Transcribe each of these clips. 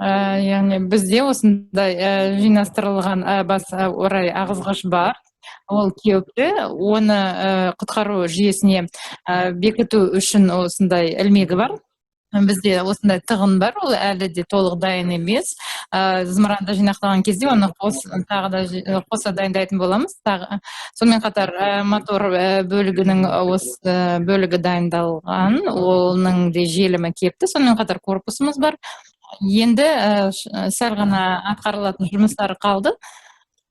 яғни бізде осындай жинастырылған бас орай ағызғыш бар. Ол кеуіпті, оны құтқару жүйесіне бекіту үшін осындай ілмегі бар. Бізде осындай тығын бар, ол әлі де толық дайын емес. Зымыранды жинақтаған кезде оны тағы да қоса дайындайтын боламыз. Сонымен қатар мотор бөлігінің осы бөлігі дайындалған, оның де желімі кепті. Сонымен қатар корпусымыз бар. Енді сәл ғана атқарылатын жұмыстары қалды.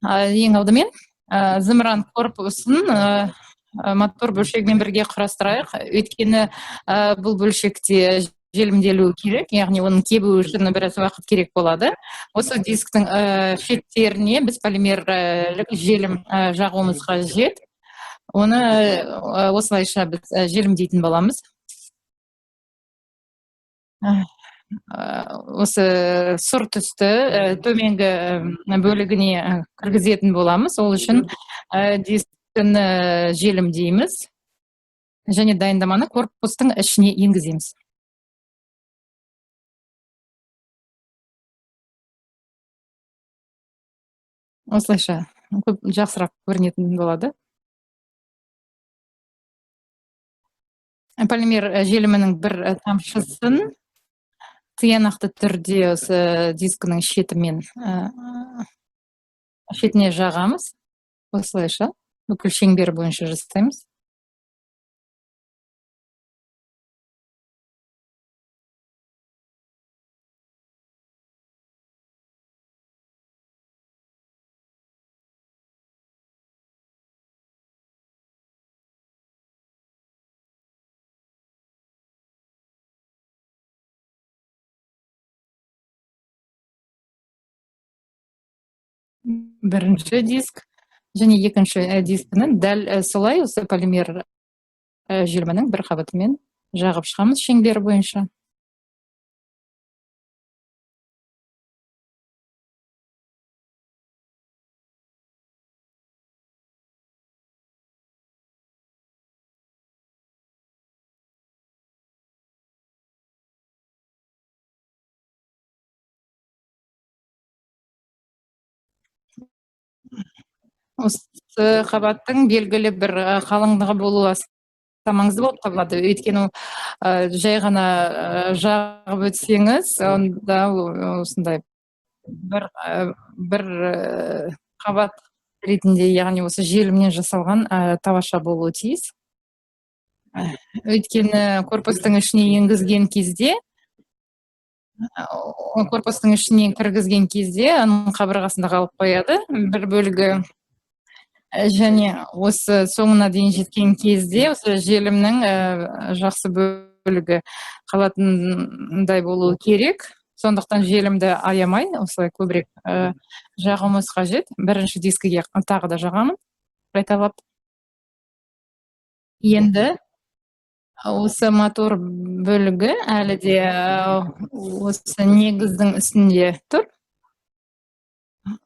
Ең алдымен зымыран корпусын мотор бөлшегімен бірге құрастырайық. Өйткені бұл бөлшекте желімделуі керек, яғни оның кебуі үшін біраз уақыт керек болады. Осы дисктің шеттеріне біз полимерлік желім жағуымыз қажет. Оны осылайша біз желімдейтін боламыз. Осы сұр түсті төменгі бөлігіне кіргізетін боламыз. Ол үшін дисктіні желімдейміз және дайындаманы корпустың ішіне енгіземіз. Осылайша көп жақсырақ көрінетін болады. Полимер желімінің бір тамшысын тиянақты түрде осы дискінің шетіне жағамыз. Осылайша бүкіл шеңбер бойынша жасаймыз. Бірінші диск және екінші дискінің дәл солай осы полимер желімінің бір қабатымен жағып шығамыз шеңбер бойынша. Осы қабаттың белгілі бір қалыңдығы болуы аса маңызды болып табылады. Өйткені жай ғана жағып өтсеңіз, онда осындай бір қабат ретінде, яғни осы желімнен жасалған табаша болуы тиіс. Өйткені корпустың ішіне енгізген кезде, корпустың ішіне кіргізген кезде, оның қабырғасында қалып қояды. Бір бөлігі және осы соңына дейін жеткен кезде осы желімнің жақсы бөлігі қалатындай болуы керек. Сондықтан желімді аямай, осылай көбірек жағуымыз қажет. Бірінші дискіге тағы да жағамын, қайталап. Енді осы мотор бөлігі әлі де осы негіздің үстінде тұр.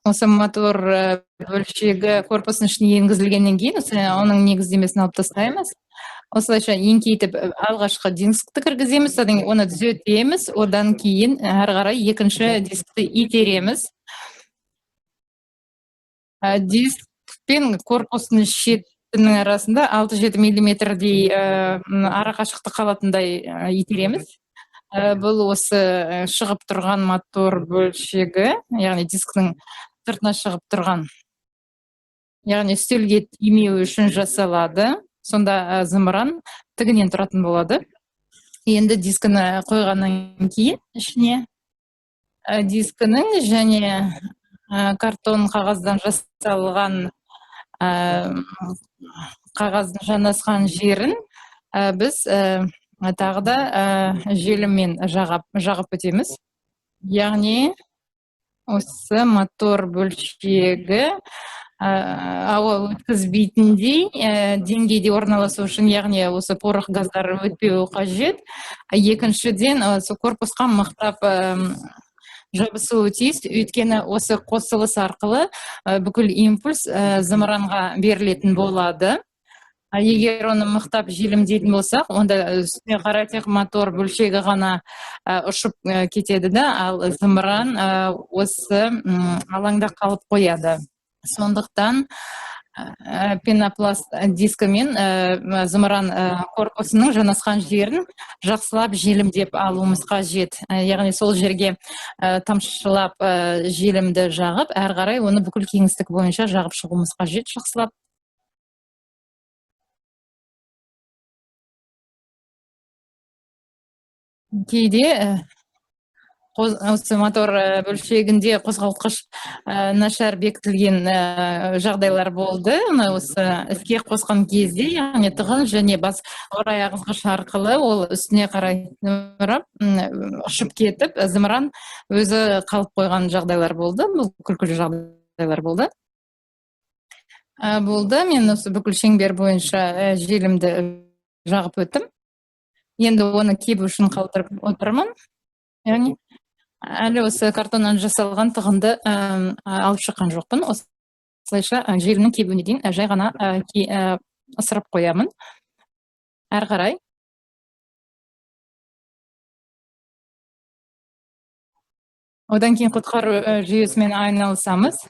Осы мотор бөлшегі корпустың ішіне енгізілгеннен кейін, оның негіздемесін алып тастаймыз. Осылайша еңкейтіп алғашқы дискті кіргіземіз, оны түзетеміз, одан кейін әрі қарай екінші дискті итереміз. Диск пен корпустың шетінің арасында 6-7 миллиметрдей арақашықтық қалатындай итереміз. Бұл осы шығып тұрған мотор бөлшегі, яғни дисктің сыртына шығып тұрған, яғни үстелге тимеу үшін жасалады. Сонда зымыран тігінен тұратын болады. Енді дискіні қойғаннан кейін ішіне дискінің және картон қағаздан жасалған қағаздың жанасқан жерін біз тағы да желіммен жағып өтеміз. Яғни осы мотор бөлшегі ауа өткізбейтіндей деңгейде орналасу үшін, яғни осы порох газдар өтпеуі қажет. Екіншіден, осы корпусқа мықтап жабысуы тиіс, өйткені осы қосылыс арқылы бүкіл импульс зымыранға берілетін болады. Егер оны мықтап желімдейтін болсақ, онда үстіне қарай тек мотор бөлшегі ғана ұшып кетеді да, ал зымыран осы алаңда қалып қояды. Сондықтан пенопласт дискі мен зымыран корпусының жанасқан жерін жақсылап желімдеп алуымыз қажет. Яғни сол жерге тамшылап желімді жағып, әрі қарай оны бүкіл кеңістік бойынша жағып шығуымыз қажет жақсылап. Кейде осы мотор бөлшегінде қозғалтқыш нашар бекітілген жағдайлар болды. Осы іске қосқан кезде, яғни тығын және бас орай ағызғыш арқылы ол үстіне қарай ұшып кетіп, зымыран өзі қалып қойған жағдайлар болды. Бұл күлкілі жағдайлар болды. Мен осы бүкіл шеңбер бойынша желімді жағып өттім. Енді оны кебу үшін қалдырып отырмын. Яғни әлі осы картоннан жасалған тығынды алып шыққан жоқпын. Осылайша желімнің кебуіне дейін жай ғана ысырып қоямын. Әрі қарай. Одан кейін құтқару жүйесімен айналысамыз.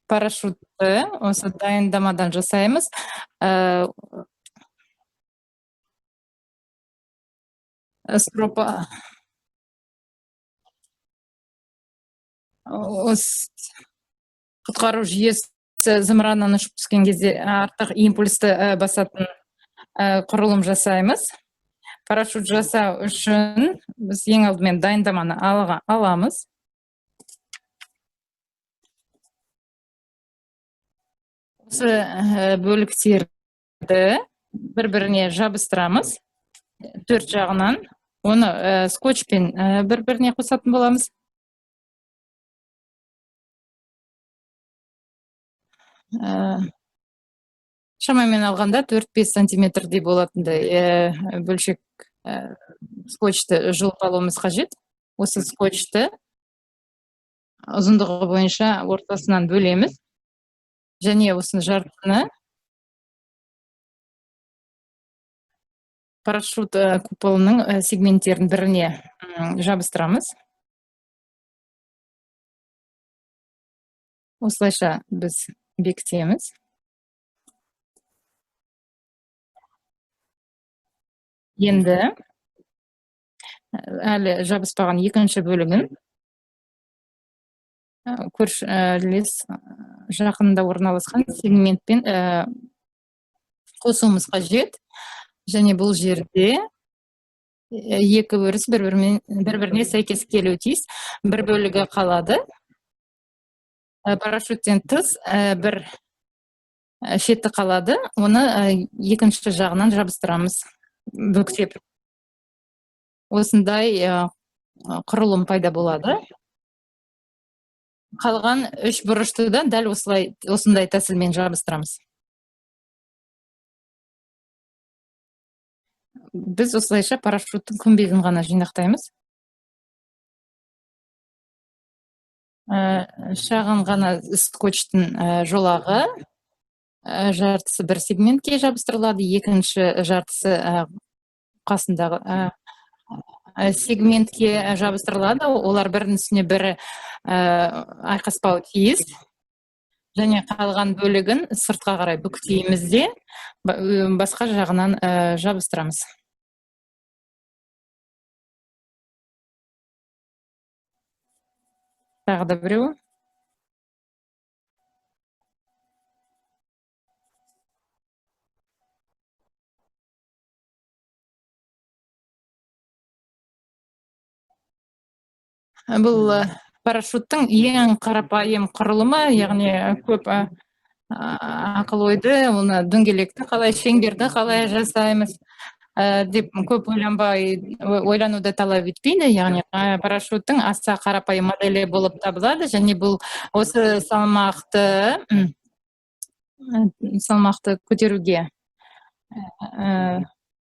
Парашютті осы дайындамадан жасаймыз. Стропа құтқару жүйесі зымыраннан ұшып түскен кезде артық импульсті басатын құрылым жасаймыз. Парашют жасау үшін біз ең алдымен дайындаманы аламыз. Осы бөліктерді бір-біріне жабыстырамыз. Төрт жағынан. Оны скотчпен бір-біріне қосатын боламыз. Шамамен алғанда 4-5 сантиметрдей болатындай бөлшек скотчты жұлып алуымыз қажет. Осы скотчты ұзындығы бойынша ортасынан бөлеміз. Және осы жартыны парашют куполының сегменттерін біріне жабыстырамыз. Осылайша біз бекітеміз. Енді әлі жабыспаған екінші бөлігін көршілес жақында орналасқан сегментпен қосуымыз қажет. Және бұл жерде екі өріс бір-біріне сәйкес келуі тиіс. Бір бөлігі қалады. Парашюттен тыс бір шеті қалады. Оны екінші жағынан жабыстырамыз. Бүктеп. Осындай құрылым пайда болады. Қалған үш бұрышты да дәл осындай тәсілмен жабыстырамыз. Біз осылайша парашюттың күмбезін ғана жинақтаймыз. Шағын ғана скотчтың жолағы жартысы бір сегментке жабыстырылады, екінші жартысы қасындағы сегментке жабыстырылады. Олар бірінің үстіне бірі айқаспау тиіс. Және қалған бөлігін сыртқа қарай бүктейміз де басқа жағынан жабыстырамыз. Тағы да біреу. Бұл парашюттың ең қарапайым құрылымы, яғни көп ақыл ойды, оны дөңгелекті қалай, шеңберді қалай жасаймыз деп көп ойлануды талап етпейді. Яғни парашюттың аса қарапайым моделі болып табылады, және бұл осы салмақты көтеруге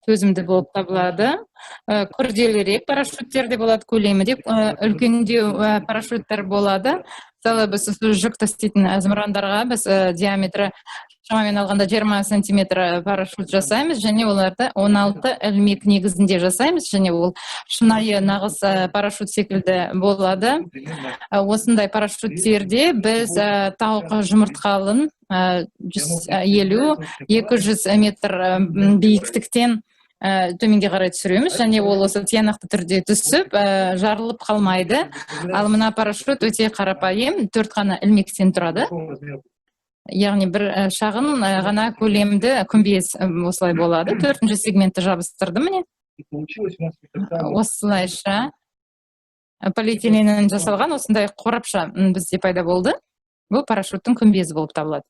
төзімді болып табылады. Күрделірек парашюттер де болады, көлемі де үлкендеу парашюттер болады. мысалы біз жүк тастайтын зымырандарға біз диаметрі шамамен алғанда 20 сантиметр парашют жасаймыз, және оларды 16 ілмек негізінде жасаймыз, және ол шынайы нағыз парашют секілді болады. Осындай парашюттерде біз тауық жұмыртқалын 150-200 метр биіктіктен төменге қарай түсіреміз, және ол осы тиянақты түрде түсіп жарылып қалмайды. Ал мына парашют өте қарапайым, 4 қана ілмектен тұрады. Яғни бір шағын ғана көлемді күмбез осылай болады. 4-ші сегментті жабыстырдым міне. Осылайша полиэтиленнен жасалған осындай қорапша бізде пайда болды. Бұл парашюттың күмбезі болып табылады.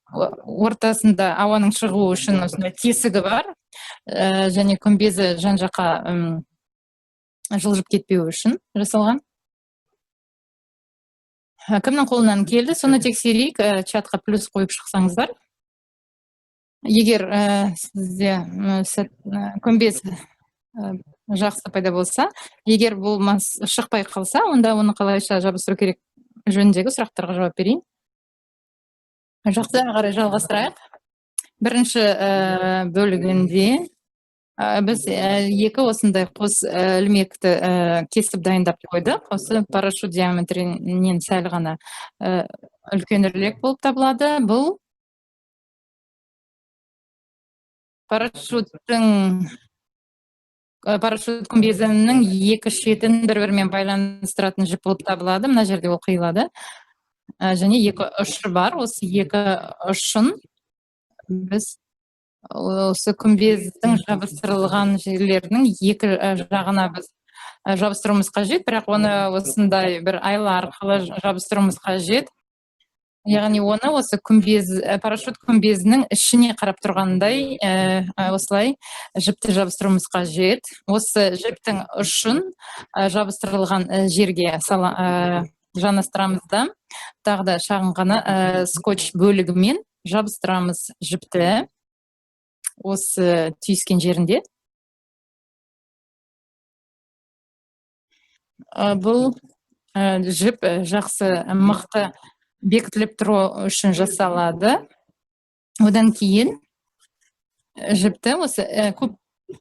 Ортасында ауаның шығуы үшін осындай тесігі бар, және күмбезі жан-жаққа жылжып кетпеу үшін жасалған. Кімнің қолынан келді, соны тексерейік, чатқа плюс қойып шықсаңыздар. Егер сізде күмбез жақсы пайда болса, егер болмас шықпай қалса, онда оны қалайша жабыстыру керек жөніндегі сұрақтарға жауап берейін. Жақсы, қарай жалғастырайық. Бірінші бөлігінде біз екі осындай қос ілмекті кесіп дайындап қойдық. Осы парашют диаметрінен сәл ғана үлкенірек болып табылады. Бұл парашют күмбезінің екі шетін бір-бірімен байланыстыратын жіп болып табылады. Мына жерде ол қиылады. Және екі ұшы бар. Осы екі ұшын біз осы күмбездің жабыстырылған жерлерінің екі жағына біз жабыстыруымыз қажет, бірақ оны осындай бір айла арқылы жабыстыруымыз қажет. Яғни оны осы парашют күмбезінің ішіне қарап тұрғандай осылай жіпті жабыстыруымыз қажет. Осы жіптің ұшын жабыстырылған жерге жанастырамыз да, тағы да шағын ғана скотч бөлігімен жабыстырамыз жіпті осы түйіскен жерінде. Бұл жіп жақсы мықты бекітіліп тұру үшін жасалады. Одан кейін жіпті осы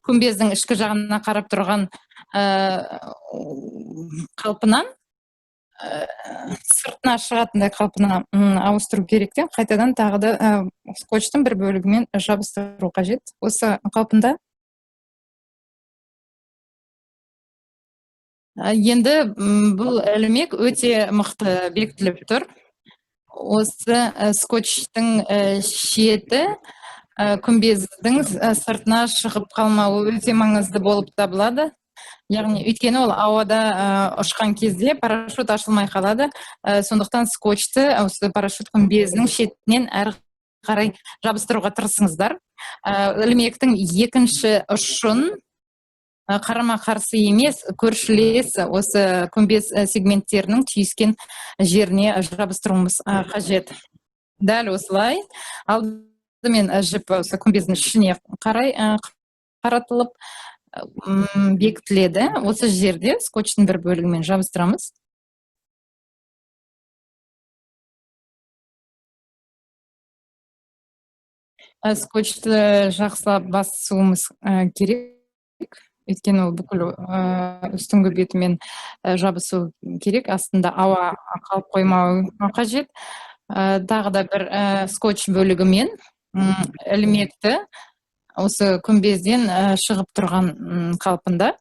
күмбездің ішкі жағына қарап тұрған қалпынан сыртына шығатындай қалпына ауыстыру керек. Қайтадан тағы да скотчтың бір бөлігімен жабыстыру қажет. Осы қалпында. Енді бұл ілмек өте мықты бекітіліп тұр. Осы скотчтың шеті күмбездің сыртына шығып қалмауы өте маңызды болып табылады. Яғни өйткені ол ауада ұшқан кезде парашют ашылмай қалады. Сондықтан скотчты осы парашют күмбезінің шетінен әрі қарай жабыстыруға тырысыңыздар. Ілмектің екінші ұшын қарама-қарсы емес, көршілес осы күмбез сегменттерінің түйіскен жеріне жабыстыруымыз қажет. Дәл осылай. Алдымен жіп осы күмбездің ішіне қарай қаратылып бекітіледі. Осы жерде скотчтың бір бөлігімен жабыстырамыз. Скотчты жақсылап басуымыз керек. Өйткені ол бүкіл үстіңгі бетімен жабысу керек. Астында ауа қалып қоймауы қажет. Тағы да бір скотч бөлігімен ілмекті осы күмбезден шығып тұрған қалпында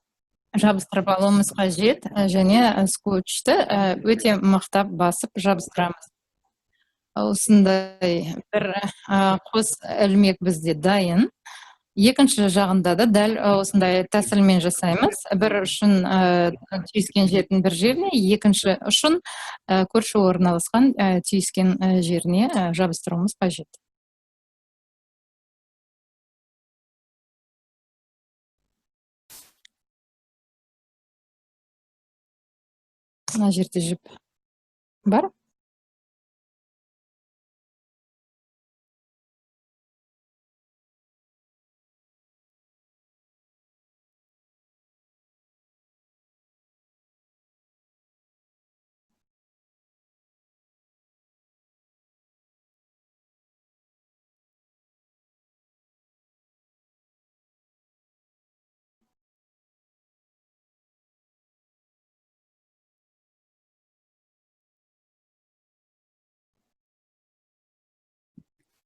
жабыстырып алуымыз қажет, және скотчты өте мықтап басып жабыстырамыз. Осындай бір қос ілмек бізде дайын. Екінші жағында да дәл осындай тәсілмен жасаймыз. Бір ұшын түйіскен жердің бір жеріне, екінші ұшын көрші орналасқан түйіскен жеріне жабыстыруымыз қажет. Мына жерде жіп бар.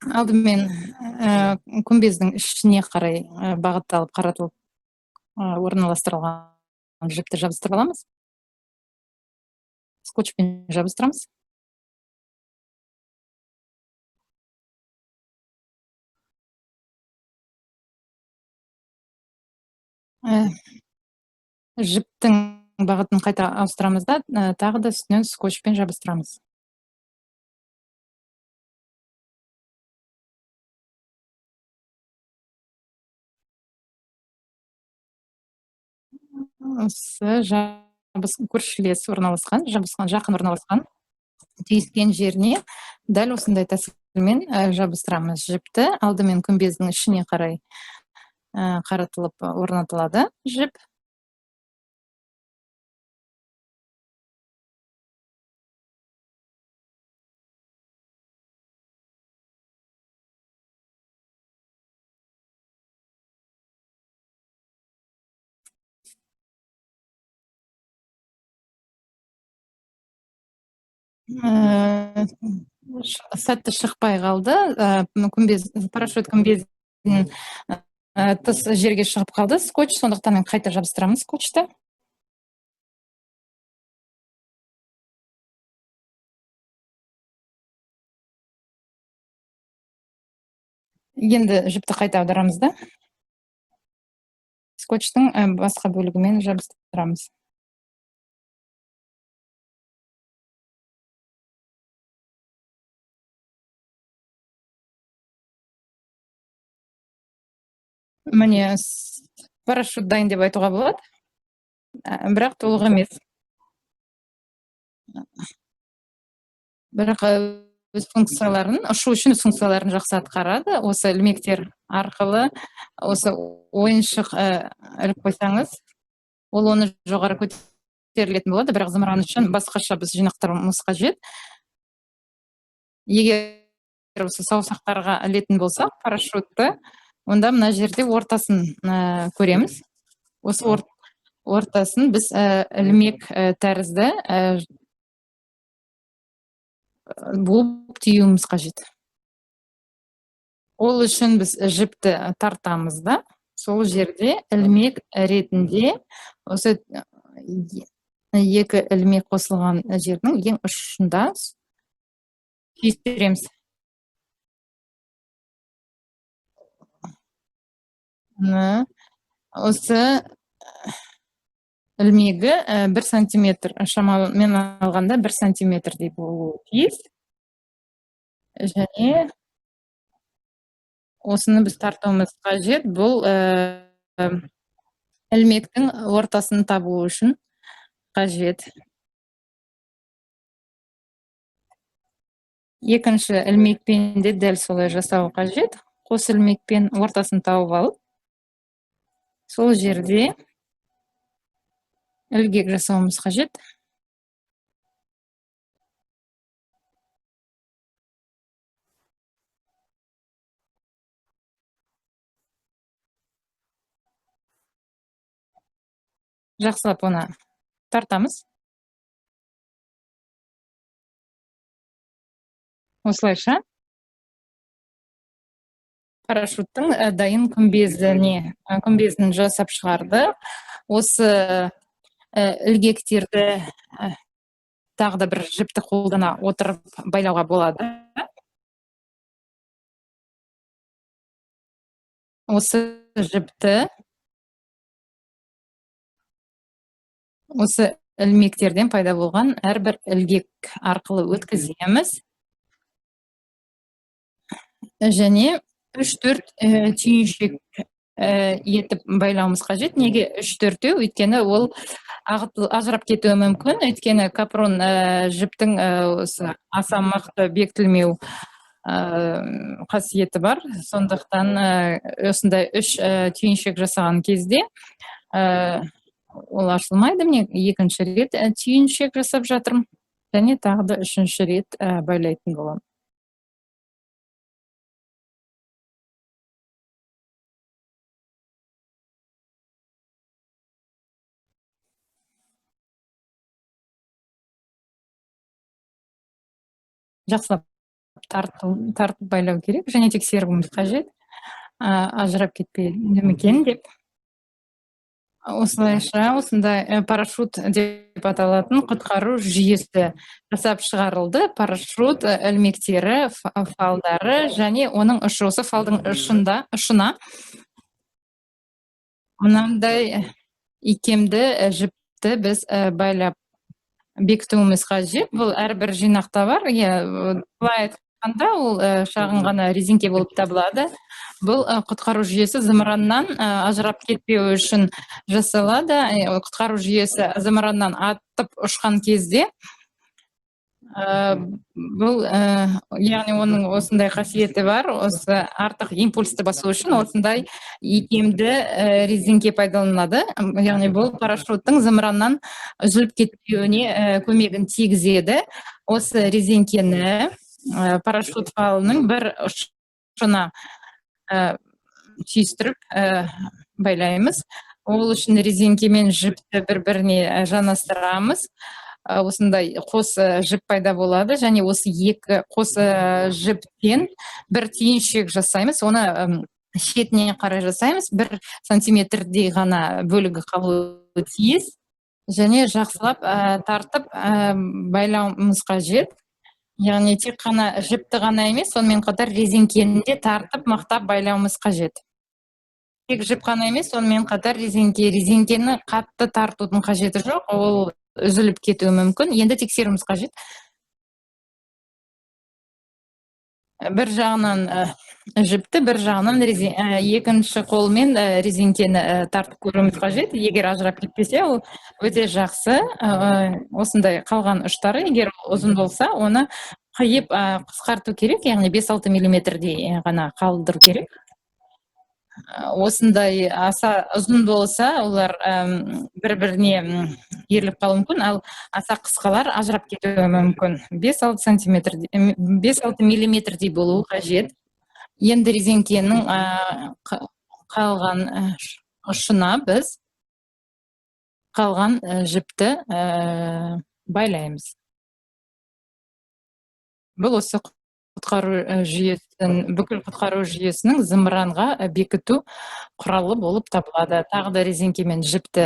алдымен күмбездің ішіне қарай бағытталып қаратылып орналастырылған жіпті жабыстырып аламыз. Скотчпен жабыстырамыз. Жіптің бағытын қайта ауыстырамыз да тағы да үстінен скотчпен жабыстырамыз. Осы көршілес орналасқан, жақын орналасқан түйіскен жеріне дәл осындай тәсілмен жабыстырамыз. Жіпті алдымен күмбездің ішіне қарай қаратылып орнатылады жіп. Сәтті шықпай қалды. Парашют күмбездің тыс жерге шығып қалды скотч, сондықтан мен қайта жабыстырамыз скотчты. Енді жіпті қайта аударамыз да скотчтың басқа бөлігімен жабыстырамыз. Міне парашют дайын деп айтуға болады, бірақ толық емес. Бірақ өз функцияларын, ұшу үшін функцияларын жақсы атқарады. Осы ілмектер арқылы осы ойыншық іліп қойсаңыз, ол оны жоғары көтерілетін болады, бірақ зымыран үшін басқаша біз жинақтауымыз қажет. Егер осы саусақтарға ілетін болсақ парашютты, онда мына жерде ортасын көреміз. Осы ортасын біз ілмек тәрізді буып түйуіміз қажет. Ол үшін біз жіпті тартамыз да, сол жерде ілмек ретінде осы екі ілмек қосылған жердің ең ұшында түйістіреміз. Осы ілмегі 1 сантиметр, шамамен алғанда 1 сантиметрдей болуы тиіс. Және осыны біз тартуымыз қажет. Бұл ілмектің ортасын табу үшін қажет. Екінші ілмекпен де дәл солай жасау қажет. Қос ілмекпен ортасын тауып алып, сол жерде ілгек жасауымыз қажет. Жақсылап оны тартамыз. Осылайша парашюттың дайын күмбезін жасап шығарды. Осы ілгектерді тағы да бір жіпті қолдана отырып байлауға болады. Осы жіпті осы ілмектерден пайда болған әрбір ілгек арқылы өткіземіз. Және 3-4 түйіншек етіп байлауымыз қажет. Неге 3-4-еу? Өйткені ол ажырап кетуі мүмкін. Өйткені капрон жіптің аса мықты бекітілмеу қасиеті бар. Сондықтан осындай 3 түйіншек жасаған кезде ол ашылмайды. Міне екінші рет түйіншек жасап жатырмын. Және тағы да 3-ші рет байлайтын боламын. Жақсылап тартып байлау керек және тексеруіміз қажет, ажырап кетпейді ме екен деп. Осылайша осындай парашют деп аталатын құтқару жүйесі жасап шығарылды. Парашют ілмектері, фалдары және оның ұшы, осы фалдың ұшына мынандай икемді жіпті біз байлап бекітуіміз қажет. Бұл әрбір жинақта бар. Былай айтқанда ол шағын ғана резеңке болып табылады. Бұл құтқару жүйесі зымыраннан ажырап кетпеу үшін жасалады. Құтқару жүйесі зымыраннан атып ұшқан кезде бұл яғни оның осындай қасиеті бар, осы артық импульсті басу үшін осындай икемді резеңке пайдаланады. Яғни бұл парашюттың зымыраннан үзіліп кетпеуіне көмегін тигізеді. Осы резеңкені парашют фалының бір ұшына түйістіріп байлаймыз. Ол үшін резеңке мен жіпті бір-біріне жанастырамыз. Осындай қос жіп пайда болады және осы екі қос жіптен бір түйіншек жасаймыз. Оны шетіне қарай жасаймыз. 1 сантиметрдей ғана бөлігі қалуы тиіс. Және жақсылап тартып байлауымыз қажет. Яғни тек қана жіпті ғана емес, сонымен қатар резеңкені де тартып мақтап байлауымыз қажет. Тек жіп қана емес, сонымен қатар резеңкені қатты тартудың қажеті жоқ. Ол үзіліп кетуі мүмкін. Енді тексеруіміз қажет. Бір жағынан жіпті, бір жағынан екінші қолмен резеңкені тартып көруіміз қажет. Егер ажырап кетпесе, ол өте жақсы. Осындай қалған ұштары, егер ұзын болса, оны қиып қысқарту керек, яғни 5-6 миллиметрдей ғана қалдыру керек. Осындай аса ұзын болса, олар бір-біріне еріліп қалуы мүмкін, ал аса қысқалар ажырап кетуі мүмкін. 5-6 миллиметрдей болуы қажет. Енді резеңкенің қалған ұшына біз қалған жіпті байлаймыз. Бұл осы бүкіл құтқару жүйесінің зымыранға бекіту құралы болып табылады. Тағы да резеңке мен жіпті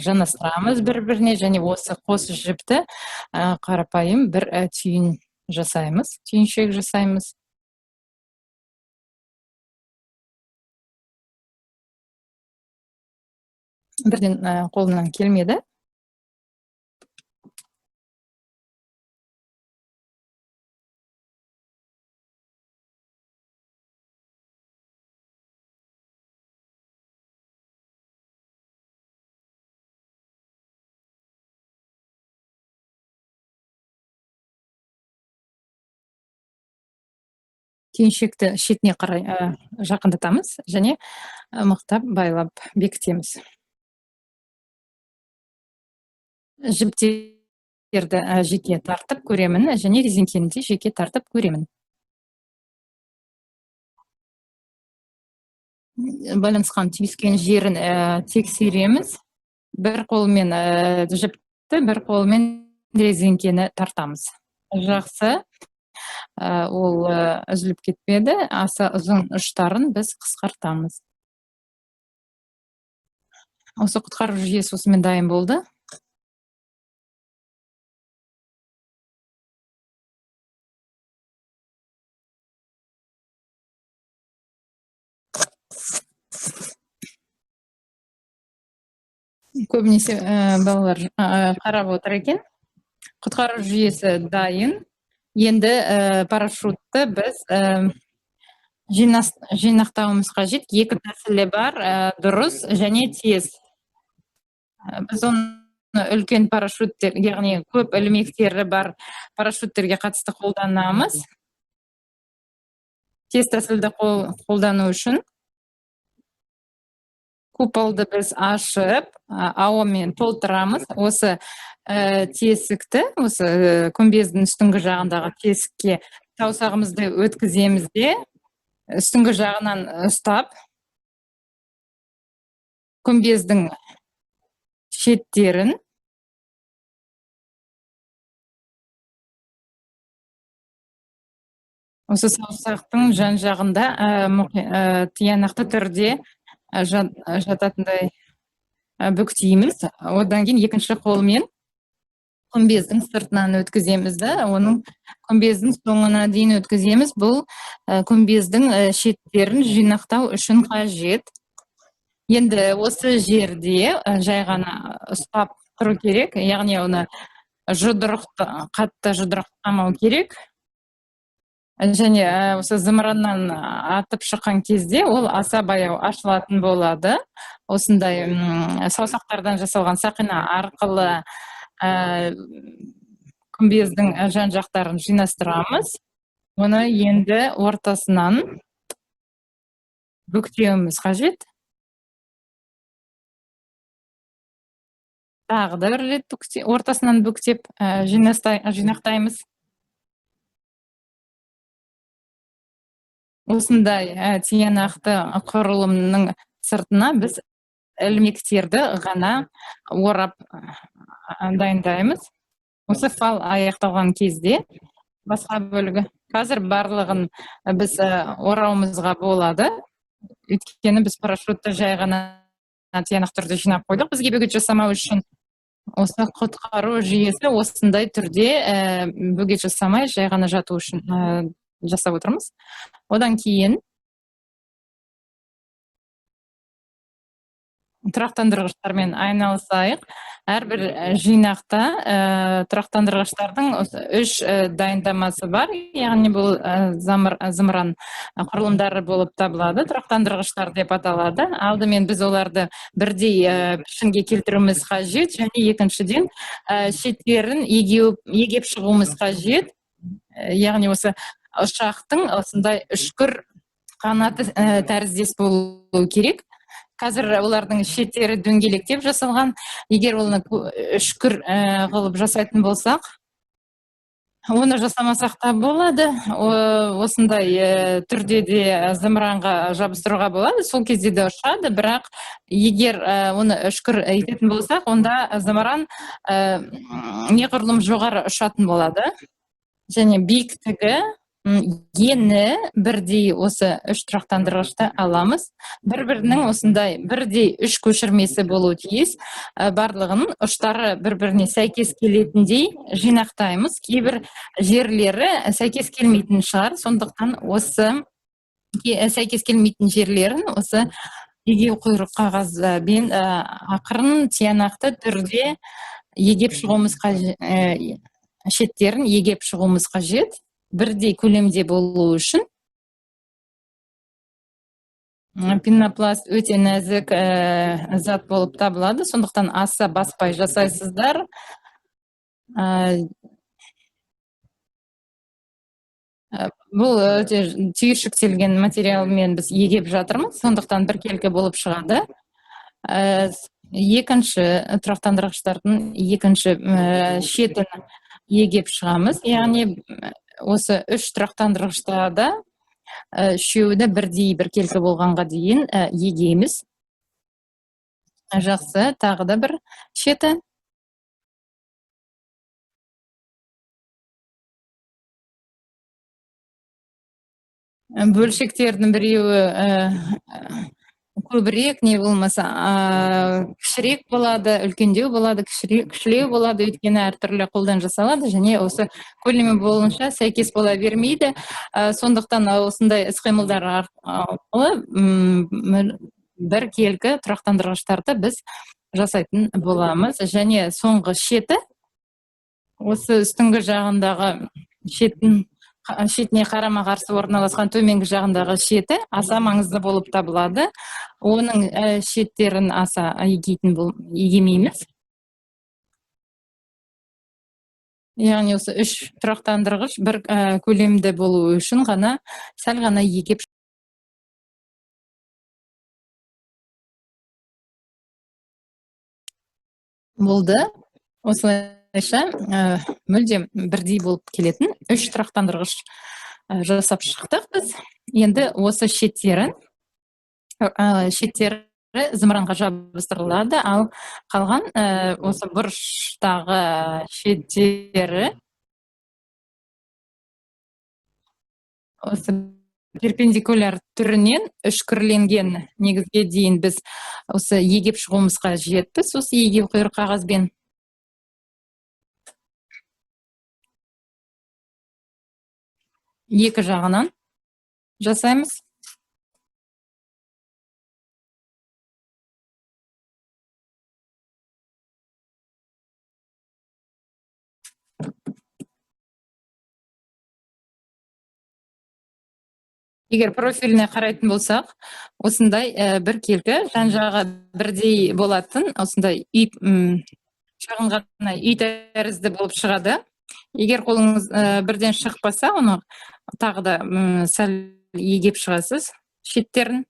жанастырамыз бір-біріне және осы қос жіпті қарапайым бір түйіншек жасаймыз. Бірден қолымнан келмеді. Түйіншекті шетіне қарай жақындатамыз және мықтап байлап бекітеміз. Жіптерді жеке тартып көремін және резеңкені де жеке тартып көремін. Байланысқан түйіскен жерін тексереміз. Бір қолмен жіпті, бір қолмен резеңкені тартамыз. Жақсы. Ол үзіліп кетпеді. Аса ұзын ұштарын біз қысқартамыз. Осы құтқару жүйесі осымен дайын болды. Көбінесе балалар қарап отыр екен. Құтқару жүйесі дайын. Енді парашютты біз жинақтауымыз қажет. Екі тәсілі бар, дұрыс және тез. Біз оны үлкен парашюттер, яғни көп ілмектері бар парашюттерге қатысты қолданамыз. Тез тәсілді қолдану үшін куполды біз ашып, ауамен толтырамыз. Осы тесікті, осы күмбездің үстіңгі жағындағы тесікке саусағымызды өткіземіз де, үстіңгі жағынан ұстап, күмбездің шеттерін осы саусақтың жан жағында тиянақты түрде жататындай бүктейміз. Одан кейін екінші қолмен күмбездің сыртынан өткіземіз да, оның күмбездің соңына дейін өткіземіз. Бұл күмбездің шеттерін жинақтау үшін қажет. Енді осы жерде жай ғана ұстап тұру керек, яғни оны қатты жұдырықтамау керек. Және осы зымыраннан атып шыққан кезде ол аса баяу ашылатын болады. Осындай саусақтардан жасалған сақина арқылы күмбездің жан жақтарын жинастырамыз. Оны енді ортасынан бүктеуіміз қажет. Тағы да бір рет ортасынан бүктеп жинақтаймыз. Осындай тиянақты құрылымның сыртына біз ілмектерді ғана орап дайындаймыз. Осы фал аяқталған кезде басқа бөлігі қазір барлығын біз орауымызға болады. Өйткені біз парашютті жай ғана тиянақты түрде жинап қойдық. Бізге бөгет жасамау үшін осы құтқару жүйесі осындай түрде бөгет жасамай жай ғана жату үшін жасап отырмыз. Одан кейін тұрақтандырғыштармен айналысайық. Әрбір жинақта тұрақтандырғыштардың 3 дайындамасы бар. Яғни бұл зымыран құрылымдары болып табылады. Тұрақтандырғыштар деп аталады. Алдымен біз оларды бірдей пішінге келтіруіміз қажет, және екіншіден шеттерін егеп шығуымыз қажет. Яғни осы ұшақтың осындай үшкір қанаты тәріздес болу керек. Қазір олардың шеттері дөңгелектеп жасалған. Егер оны үшкір қылып жасайтын болсақ, оны жасамасақ та болады. Осындай түрде де зымыранға жабыстыруға болады. Сол кезде де ұшады, бірақ егер оны үшкір ететін болсақ, онда зымыран неғұрлым жоғары ұшатын болады. Және биіктігі ені бірдей осы 3 тұрақтандырғышты аламыз. Бір-бірінің осындай бірдей 3 көшірмесі болуы тиіс. Барлығын ұштары бір-біріне сәйкес келетіндей жинақтаймыз. Кейбір жерлері сәйкес келмейтін шығар. Сондықтан осы сәйкес келмейтін жерлерін осы егеу құйрық қағазбен ақырын тиянақты түрде егеп шығуымыз қажет. Шеттерін егеп шығуымыз қажет. Бірдей көлемде болу үшін. Пенопласт өте нәзік зат болып табылады, сондықтан аса баспай жасайсыздар. Бұл түйіршіктелген материалмен біз егеп жатырмыз, сондықтан біркелкі болып шығады. Екінші тұрақтандырғыштардың екінші шетін егеп шығамыз. Яғни осы 3 тұрақтандырғыштарда үшеуі бірдей біркелкі болғанға дейін егеміз. Жақсы, тағы да бір шеті. Бөлшектердің біреуі көбірек, не болмаса кішірек болады, үлкендеу болады, кішілеу болады, өйткені әртүрлі қолдан жасалады, және осы көлемі болынша сәйкес бола бермейді. Сондықтан осындай іс-қимылдар арқылы біркелкі тұрақтандырғыштарды біз жасайтын боламыз. Және соңғы шеті, осы үстіңгі жағындағы шетіне қарама-қарсы орналасқан төменгі жағындағы шеті аса маңызды болып табылады. Оның шеттерін аса егемейміз. Яғни осы 3 тұрақтандырғыш бір көлемді болу үшін ғана сәл ғана егеп болды. Осылайша мүлдем бірдей болып келетін 3 тұрақтандырғыш жасап шықтық біз. Енді осы шеттері зымыранға жабыстырылады, ал қалған осы бұрыштағы шеттері осы перпендикуляр түрінен үшкірленген негізге дейін біз осы егеп шығуымызға жетпіз осы егеу құйрық қағазбен. Екі жағынан жасаймыз. Егер профиліне қарайтын болсақ, осындай бір келкі жан жағы бірдей болатын, осындай шағын ғана үй тәрізді болып шығады. Егер қолыңыз бірден шықпаса, оны тағы да сәл егеп шығасыз шеттерін.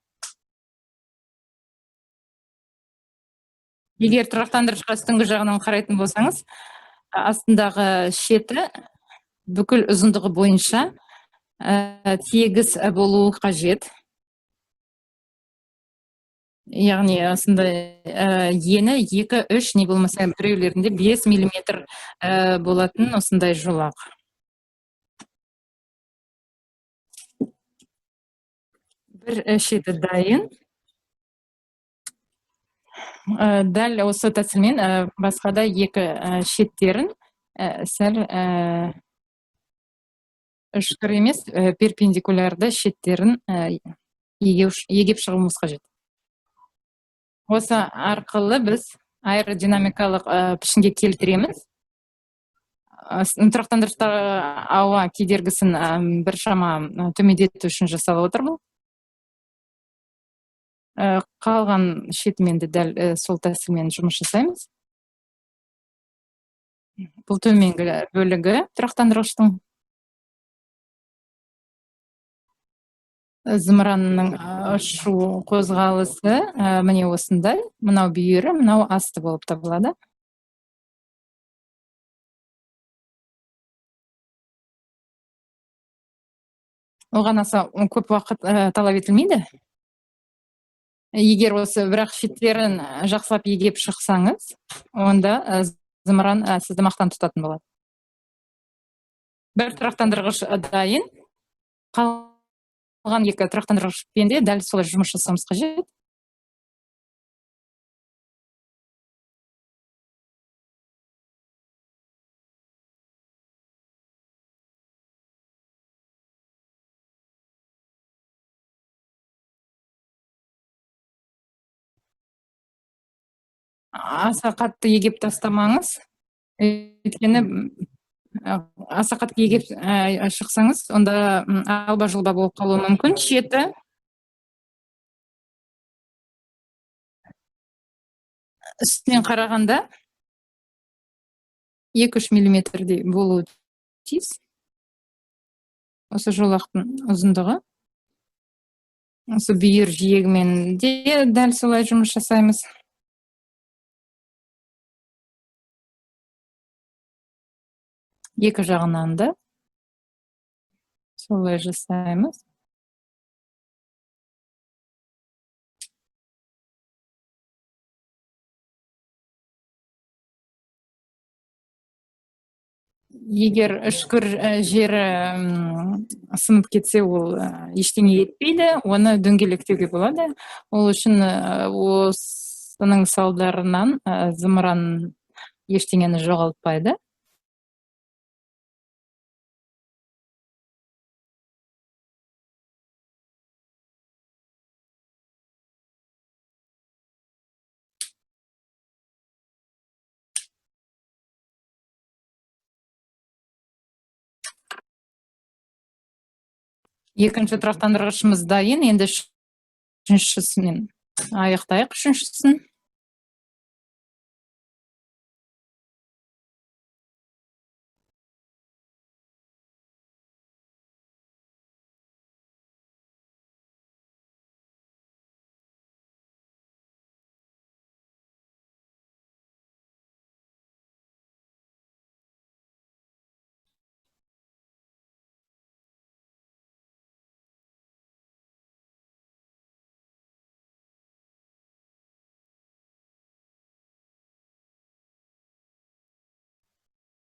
Егер тұрақтандырғышқа үстіңгі жағынан қарайтын болсаңыз, астындағы шеті бүкіл ұзындығы бойынша тегіс болуы қажет. Яғни осындай ені 2-3 не болмаса біреулерінде 5 миллиметр болатын осындай жолақ. Бір шеті дайын. Дәл осы тәсілмен басқа да екі шеттерін сәл үшкір емес, перпендикулярды шеттерін егеп шығуымыз қажет. Осы арқылы біз аэродинамикалық пішінге келтіреміз. Тұрақтандырғыштағы ауа кедергісін біршама төмендету үшін жасалып отыр бұл. Қалған шетімен де дәл сол тәсілмен жұмыс жасаймыз. Бұл төменгі бөлігі тұрақтандырғыштың. Зымыранның ұшу қозғалысы міне осындай, мынау бүйірі, мынау асты болып табылады. Оған аса көп уақыт талап етілмейді. Егер осы бірақ шеттерін жақсылап егеп шықсаңыз, онда зымыран сізді мақтан тұтатын болады. Бір тұрақтандырғыш дайын, қалған екі тұрақтандырғышпен де дәл солай жұмыс жасауымыз қажет. Аса қатты егеп тастамаңыз, өйткені аса қатты егеп шықсаңыз, онда алба-жұлба болып қалуы мүмкін. Шеті үстінен қарағанда 2-3 миллиметрдей болуы тиіс. Осы жолақтың ұзындығы. Осы бүйір жиегімен де дәл солай жұмыс жасаймыз. Екі жағынан да солай жасаймыз. Егер үшкір жері сынып кетсе, ол ештеңе етпейді, оны дөңгелектеуге болады. Ол үшін осының салдарынан зымыран ештеңені жоғалтпайды. Екінші тұрақтандырғышымыз дайын, енді үшіншісінен аяқтайық үшіншісін.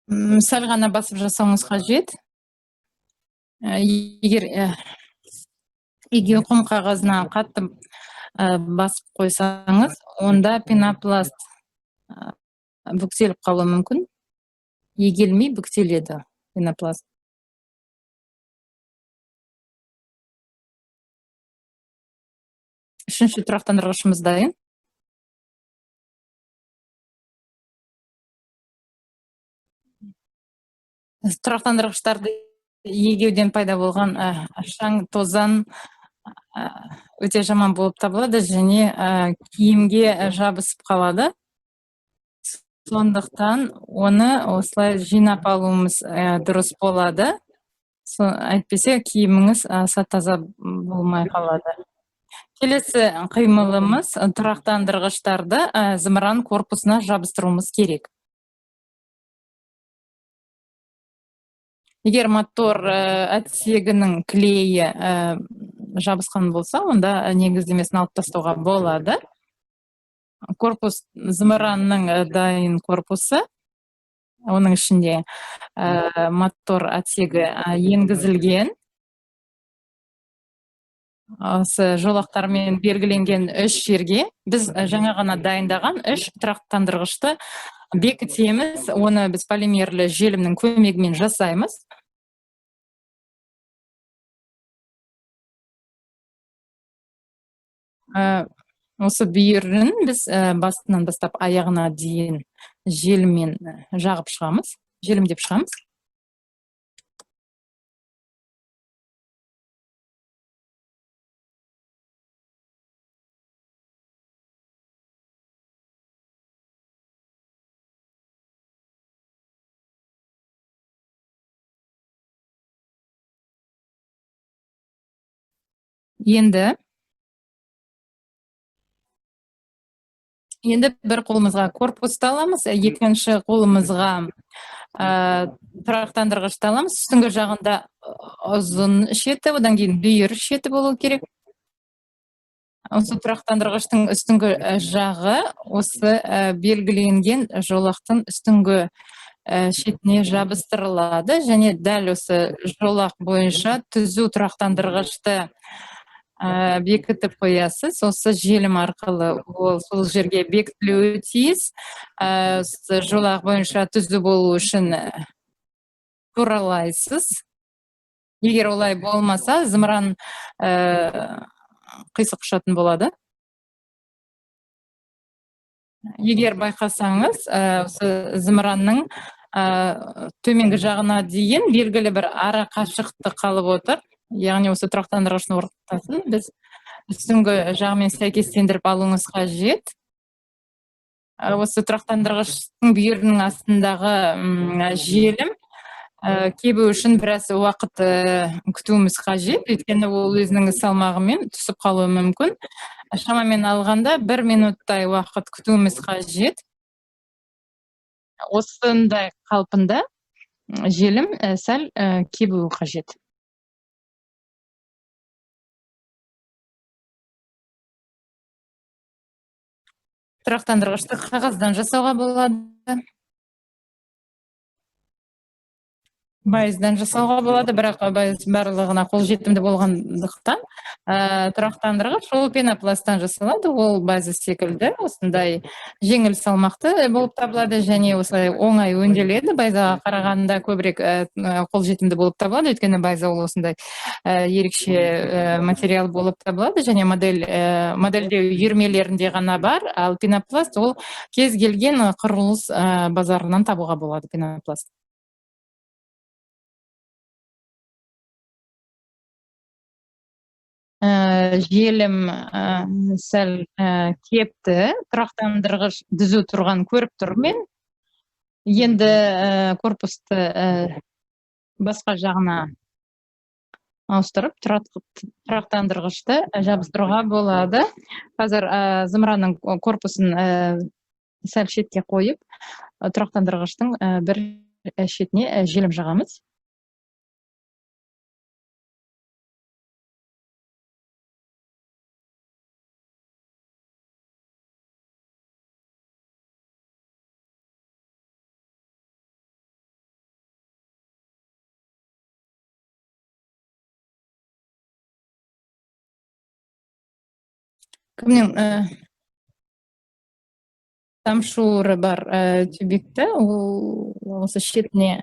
Сәл ғана басып жасауыңыз қажет. егер егер құм қағазына қатты басып қойсаңыз, онда пенопласт бүктеліп қалуы мүмкін. Егелмей бүктеледі пенопласт. Үшінші тұрақтандырғышымыз дайын. Тұрақтандырғыштарды егеуден пайда болған шаң, тозан өте жаман болып табылады және киімге жабысып қалады. Сондықтан оны осылай жинап алуымыз дұрыс болады. Әйтпесе киіміңіз аса таза болмай қалады. Келесі қимылымыз тұрақтандырғыштарды зымыран корпусына жабыстыруымыз керек. Егер мотор отсегінің клейі жабысқан болса, онда негіздемесін алып тастауға болады. Корпус зымыранның дайын корпусы, оның ішінде мотор отсегі енгізілген. Осы жолақтармен белгіленген 3 жерге біз жаңа ғана дайындаған 3 тұрақтандырғышты бекітеміз. Оны біз полимерлі желімнің көмегімен жасаймыз. Осы бүйірін біз басынан бастап аяғына дейін желіммен жағып шығамыз, желімдеп шығамыз. Енді бір қолымызға корпусты аламыз, екінші қолымызға тұрақтандырғышты аламыз. Үстіңгі жағында ұзын шеті, одан кейін бүйір шеті болу керек. Осы тұрақтандырғыштың үстіңгі жағы осы белгіленген жолақтың үстіңгі шетіне жабыстырылады және дәл осы жолақ бойынша түзу тұрақтандырғышты бекітіп қоясыз. Осы желім арқылы ол сол жерге бекітілуі тиіс. Жолақ бойынша түзу болу үшін туралайсыз. Егер олай болмаса, зымыран қисық ұшатын болады. Егер байқасаңыз, осы зымыранның төменгі жағына дейін белгілі бір ара қашықтық қалып отыр. Яғни осы тұрақтандырғыштың ортасын біз үстіңгі жағымен сәйкестендіріп алуыңыз қажет. Осы тұрақтандырғыштың бүйірінің астындағы желім кебу үшін біраз уақыт күтуіміз қажет, өйткені ол өзінің салмағымен түсіп қалуы мүмкін. Шамамен алғанда 1 минуттай уақыт күтуіміз қажет. Осындай қалпында желім сәл кебуі қажет. Тұрақтандырғышты қағаздан жасауға болады. Байыздан жасауға болады, бірақ байыз барлығына қолжетімді болғандықтан тұрақтандырғыш ол пенопласттан жасалады. Ол байыз секілді осындай жеңіл салмақты болып табылады және осылай оңай өңделеді. Байызға қарағанда көбірек қолжетімді болып табылады, өйткені байыз ол осындай ерекше материал болып табылады және модельдеу үйірмелерінде ғана бар, ал пенопласт ол кез келген құрылыс базарынан табуға болады пенопласт. Желім сәл кепті, тұрақтандырғыш дүзу тұрған көріп тұрмын. Енді корпусты басқа жағына ауыстырып, тұрақтандырғышты жабыстыруға болады. Қазір зымыранның корпусын сәл шетке қойып, тұрақтандырғыштың бір шетіне желім жағамыз. кімнің тамшуры бар тюбикті, ол осы шетіне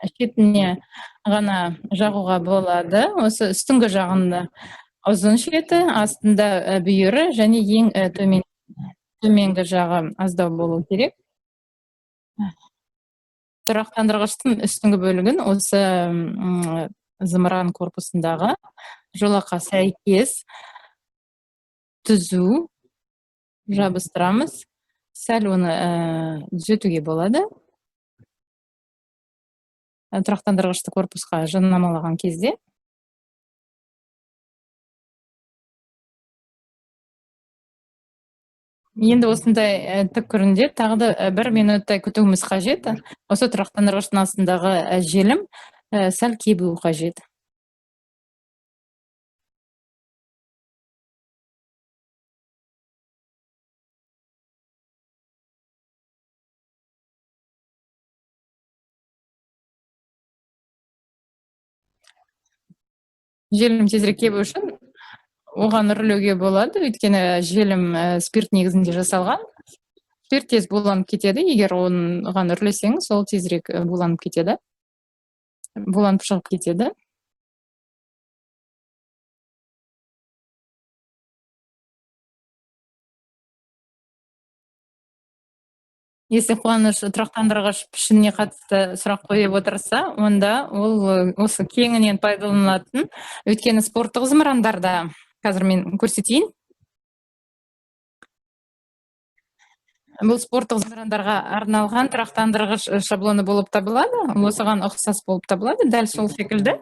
ғана жағуға болады. Осы үстіңгі жағында ұзын шеті, астында бүйірі және ең төменгі жағы аздау болу керек. Тұрақтандырғыштың үстіңгі бөлігін осы зымыран корпусындағы жолаққа сәйкес түзу жабыстырамыз. Сәл оны түзетуге болады. Тұрақтандырғышты корпусқа жанамалаған кезде. Енді осындай түкірінде тағы да 1 минуттай күтуіміз қажет. Осы тұрақтандырғыштың астындағы желім сәл кебуі қажет. Желім тезірек кебу үшін оған үрлеуге болады, өйткені желім спирт негізінде жасалған. Спирт тез буланып кетеді, егер оған үрлесеңіз, ол тезірек буланып кетеді. Буланып шығып кетеді. Если қуаныш тұрақтандырғыш пішініне қатысты сұрақ қойып отырса, онда ол осы кеңінен пайдаланылатын, өйткені спорттық зымырандарда, қазір мен көрсетейін. Бұл спорттық зымырандарға арналған тұрақтандырғыш шаблоны болып табылады, осыған ұқсас болып табылады, дәл сол секілді.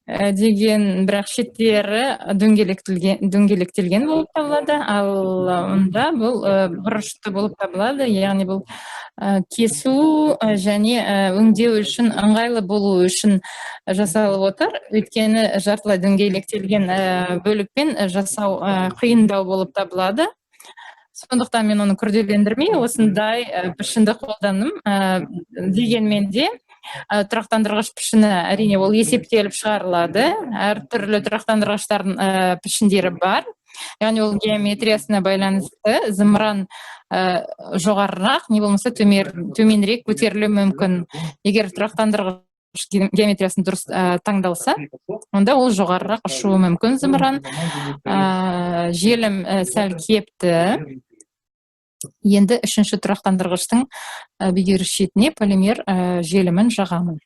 Деген бірақ шеттері дөңгелектелген болып табылады, ал онда бұл бұрышты болып табылады, яғни бұл кесу және өңдеу үшін ыңғайлы болу үшін жасалып отыр, өйткені жартылай дөңгелектелген бөлікпен жасау қиындау болып табылады. Сондықтан мен оны күрделендірмей, осындай пішінді қолданым. Дегенмен де тұрақтандырғыш пішіні әрине ол есептеліп шығарылады. Әртүрлі тұрақтандырғыштардың пішіндері бар. Яғни ол геометриясына байланысты зымыран жоғарырақ, не болмаса төменірек көтерілуі мүмкін. Егер тұрақтандырғыш геометриясын дұрыс таңдалса, онда ол жоғарырақ ұшуы мүмкін зымыран. Желім сәл кепті. Енді үшінші тұрақтандырғыштың бүйір шетіне полимер желімін жағамын.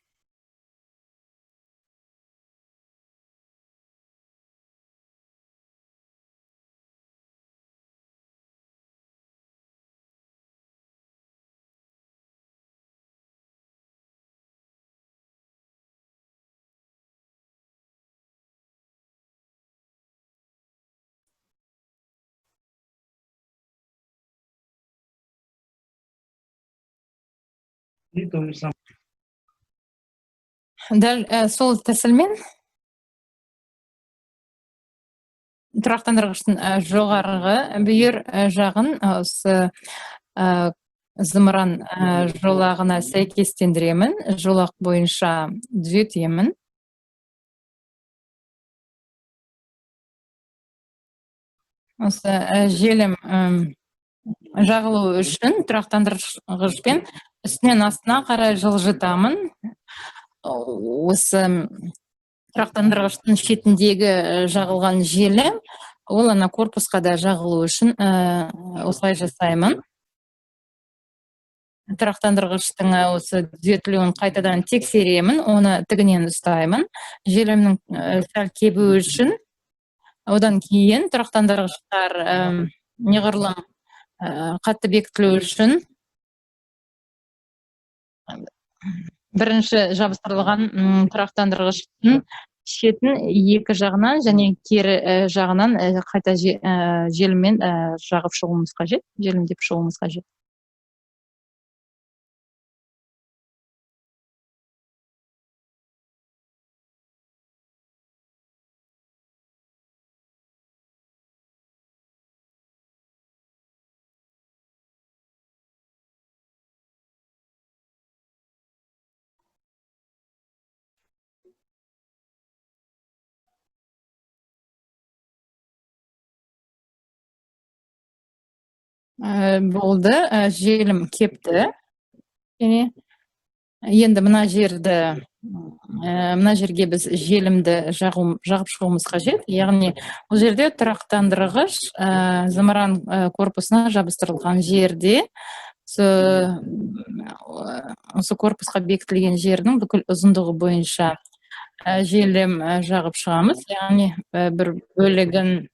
Дәл сол тәсілмен тұрақтандырғыштың жоғарғы бүйір жағын осы зымыран жолағына сәйкестендіремін, жолақ бойынша түзетемін. Осы желім жағылу үшін тұрақтандырғышпен үстінен астына қарай жылжытамын. Осы тұрақтандырғыштың шетіндегі жағылған желі, ол ана корпусқа да жағылу үшін осылай жасаймын. Тұрақтандырғыштың осы түзетілуін қайтадан тексеремін, оны тігінен ұстаймын. Желімнің сәл кебуі үшін, одан кейін тұрақтандырғыштар неғұрлым қатты бекітілу үшін бірінші жабыстырылған тұрақтандырғыштың шетін екі жағынан және кері жағынан қайта желіммен жағып шығуымыз қажет, желімдеп шығуымыз қажет. болды, желім кепті. Және енді мына жерге біз желімді жағып шығуымыз қажет. Яғни бұл жерде тұрақтандырғыш зымыран корпусына жабыстырылған жерде осы корпусқа бекітілген жердің бүкіл ұзындығы бойынша желім жағып шығамыз. Яғни бір бөлігін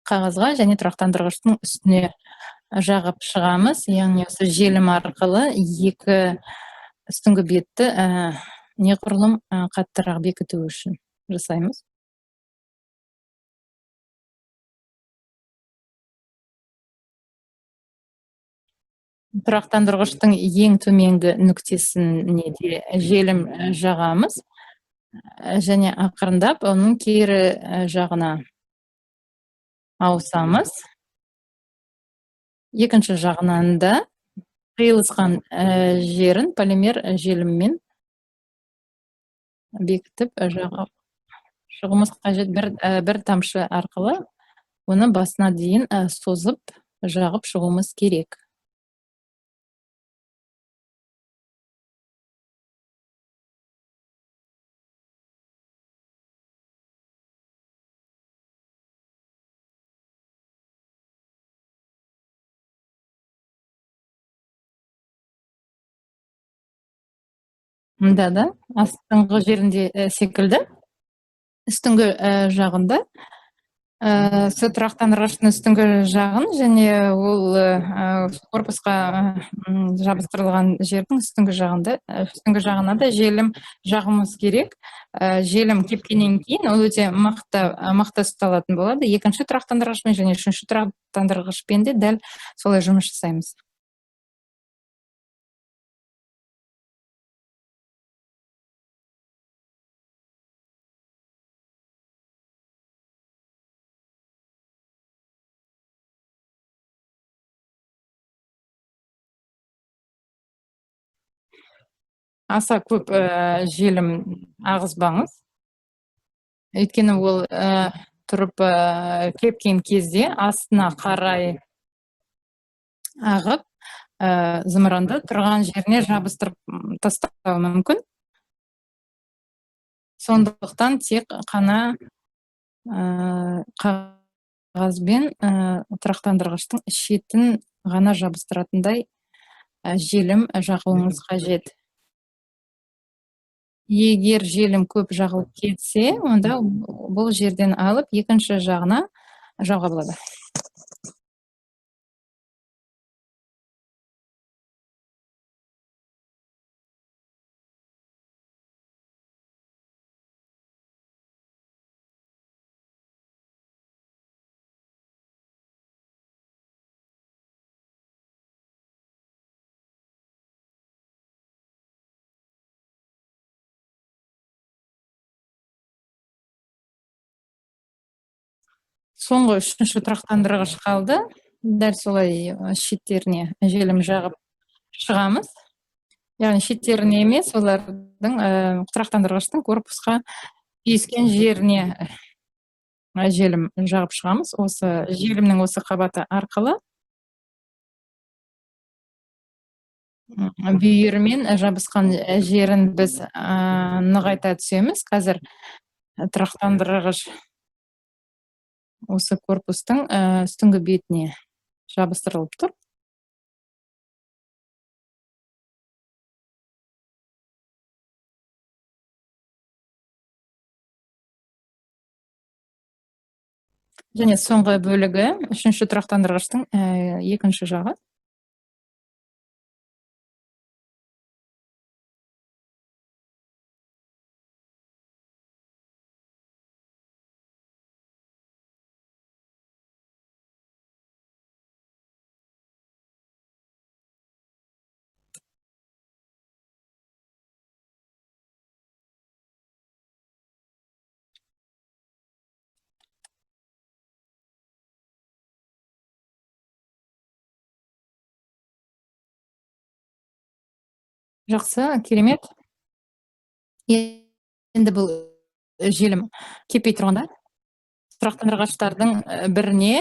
қағазға және тұрақтандырғыштың үстіне жағып шығамыз. Яғни осы желім арқылы екі үстіңгі бетті неғұрлым қаттырақ бекіту үшін жасаймыз. Тұрақтандырғыштың ең төменгі нүктесіне де желім жағамыз және ақырындап оның кері жағына ауысамыз. Екінші жағынан да қиылысқан жерін полимер желіммен бекітіп жағып шығуымыз қажет. Бір тамшы арқылы оны басына дейін созып жағып шығуымыз керек. Мында да астыңғы жерінде секілді, үстіңгі жағында тұрақтандырғыштың үстіңгі жағын және ол корпусқа жабыстырылған жердің үстіңгі жағына да желім жағымыз керек. Желім кепкеннен кейін ол өте мықты ұсталатын болады. Екінші тұрақтандырғышпен және үшінші тұрақтандырғышпен де дәл солай жұмыс жасаймыз. Аса көп желім ағызбаңыз. Өйткені ол тұрып кепкен кезде астына қарай ағып, зымыранды тұрған жеріне жабыстырып тастауы мүмкін. Сондықтан тек қана қағазбен тұрақтандырғыштың шетін ғана жабыстыратындай желім жағуыңыз қажет. Егер желім көп жағылып кетсе, онда бұл жерден алып екінші жағына жауға болады. Соңғы үшінші тұрақтандырғыш қалды. Дәл солай шеттеріне желім жағып шығамыз. Яғни шеттеріне емес, олардың тұрақтандырғыштың корпусқа түйіскен жеріне желім жағып шығамыз. Осы желімнің осы қабаты арқылы бүйірімен жабысқан жерін біз нығайта түсеміз. Қазір тұрақтандырғыш осы корпустың үстіңгі бетіне жабыстырылып тұр. Және соңғы бөлігі үшінші тұрақтандырғыштың екінші жағы. Жақсы, керемет. Енді бұл желім кеппей тұрғанда тұрақтандырғыштардың біріне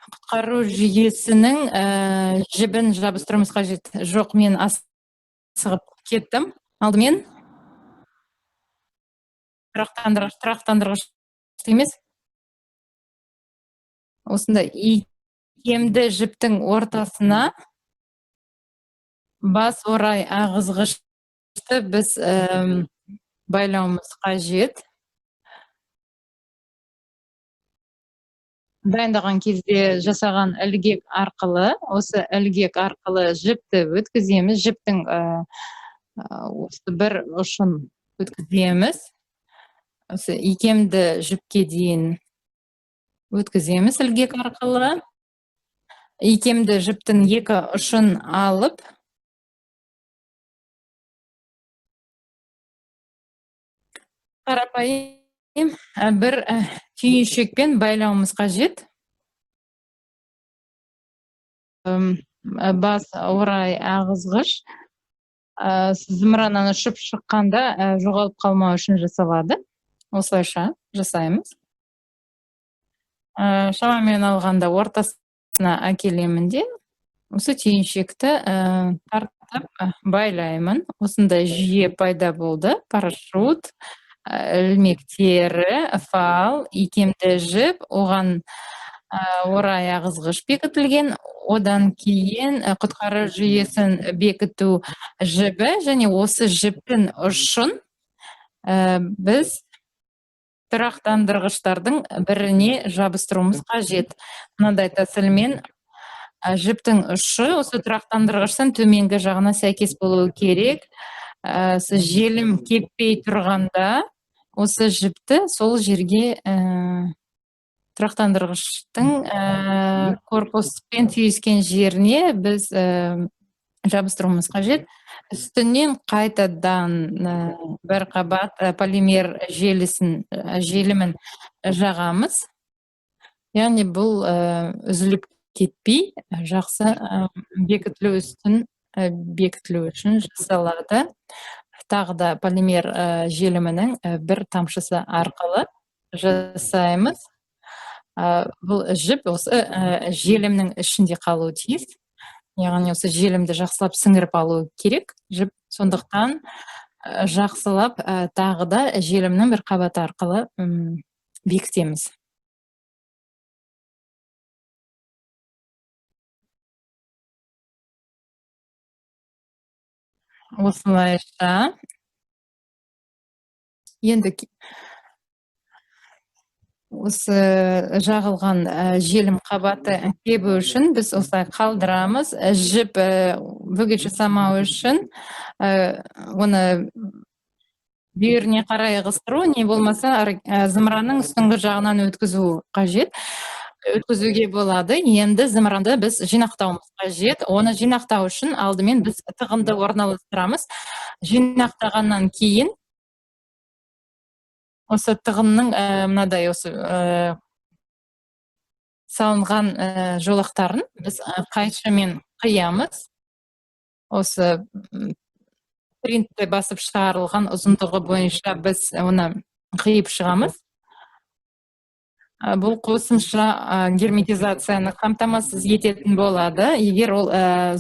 құтқару жүйесінің жібін жабыстыруымыз қажет. Жоқ, мен асығып кеттім. Алдымен тұрақтандырғыш емес. Осындай икемді жіптің ортасына бас орай ағызғышты біз байлауымыз қажет. Дайындаған кезде жасаған ілгек арқылы, осы ілгек арқылы жіпті өткіземіз. Жіптің осы бір ұшын өткіземіз. Осы икемді жіпке дейін өткіземіз ілгек арқылы. Икемді жіптің екі ұшын алып, қарапайым бір түйіншекпен байлауымыз қажет. Бас орай ағызғыш зымыраннан ұшып шыққанда жоғалып қалмау үшін жасалады. Осылайша жасаймыз. Шамамен алғанда ортасына әкелемін де, осы түйіншекті тартып байлаймын. Осындай жүйе пайда болды. Парашют, ілмектері, фал, икемді жіп, оған орай ағызғыш бекітілген. Одан кейін құтқару жүйесін бекіту жібі, және осы жіптің ұшын біз тұрақтандырғыштардың біріне жабыстыруымыз қажет. Мынадай тәсілмен жіптің ұшы осы тұрақтандырғыштың төменгі жағына сәйкес болуы керек. Желім кеппей тұрғанда осы жіпті сол жерге тұрақтандырғыштың корпуспен түйіскен жеріне біз жабыстыруымыз қажет. Үстінен қайтадан бір қабат полимер желімін жағамыз. Яғни бұл үзіліп кетпей, жақсы бекітілу үшін жасалады. Тағы да полимер желімінің бір тамшысы арқылы жасаймыз. Бұл жіп осы желімнің ішінде қалуы тиіс. Яғни осы желімді жақсылап сіңіріп алу керек. Жіп сондықтан жақсылап тағы да желімнің бір қабаты арқылы бекітеміз. Осылайша енді осы жағылған желім қабаты кебу үшін біз осылай қалдырамыз. Жіп бөгет жасамау үшін оны бүйіріне қарай ығыстыру, не болмаса зымыранның үстіңгі жағынан өткізу қажет. Өткізуге болады. Енді зымыранды біз жинақтауымыз қажет. Оны жинақтау үшін алдымен біз тығынды орналастырамыз. Жинақтағаннан кейін осы тығынның мынадай осы салынған жолақтарын біз қайшымен қиямыз. Осы принтте басып шығарылған ұзындығы бойынша біз оны қиып шығамыз. Бұл қосымша герметизацияны қамтамасыз ететін болады. Егер ол